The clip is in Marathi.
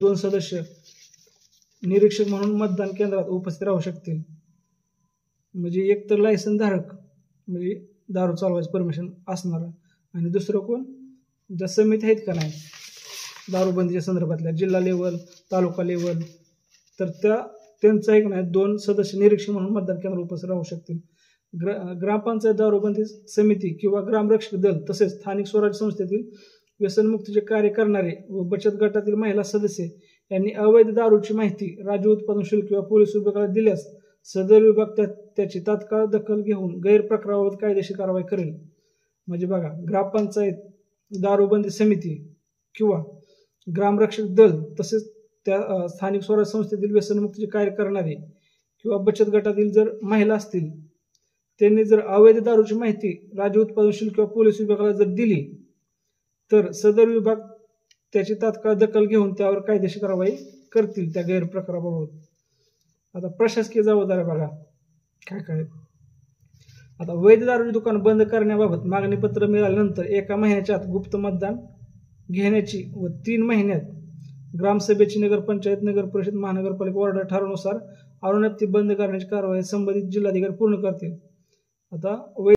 2 सदस्य निरीक्षक म्हणून मतदान केंद्रात उपस्थित राहू शकतील। म्हणजे एक तर लायसन धारक म्हणजे दारू चालवायचं परमिशन असणार, आणि दुसरं कोण, ज्या समिती आहेत का नाही दारूबंदीच्या संदर्भातल्या जिल्हा लेवल तालुका लेवल, तर त्यांचा एक नाही 2 सदस्य निरीक्षक म्हणून मतदान केंद्रावर उपस्थित राहू शकतील। ग्रामपंचायत दारूबंदी समिती किंवा ग्रामरक्षक दल तसेच स्थानिक स्वराज्य संस्थेतील व्यसनमुक्तीचे कार्य करणारे व बचत गटातील महिला सदस्य यांनी अवैध दारूची माहिती राज्य उत्पादन शुल्क किंवा पोलीस विभागाला दिल्यास सदर विभाग त्याची तात्काळ दखल घेऊन गैरप्रकाराबाबत कायदेशीर कारवाई करेल। म्हणजे बघा, ग्रामपंचायत दारूबंदी समिती किंवा ग्रामरक्षक दल तसेच त्या स्थानिक स्वराज्य संस्थेतील व्यसनमुक्तीचे कार्य करणारे किंवा बचत गटातील जर महिला असतील त्यांनी जर अवैध दारूची माहिती राज्य उत्पादन शुल्क किंवा पोलीस विभागाला जर दिली तर सदर विभाग त्याची तात्काळ दखल घेऊन त्यावर कायदेशीर कारवाई करतील त्या गैरप्रकाराबाबत। आता प्रशासकीय जबाबदाऱ्या बघा काय काय। आता वैध दारूची दुकान बंद करण्याबाबत मागणीपत्र मिळाल्यानंतर 1 महिन्याच्या आत गुप्त मतदान घेण्याची व 3 महिन्यात ग्रामसभेची नगरपंचायत नगर परिषद महानगरपालिका वॉर्ड ठरावानुसार अरुणती बंद करण्याची कारवाई संबंधित जिल्हाधिकारी पूर्ण करतील। आता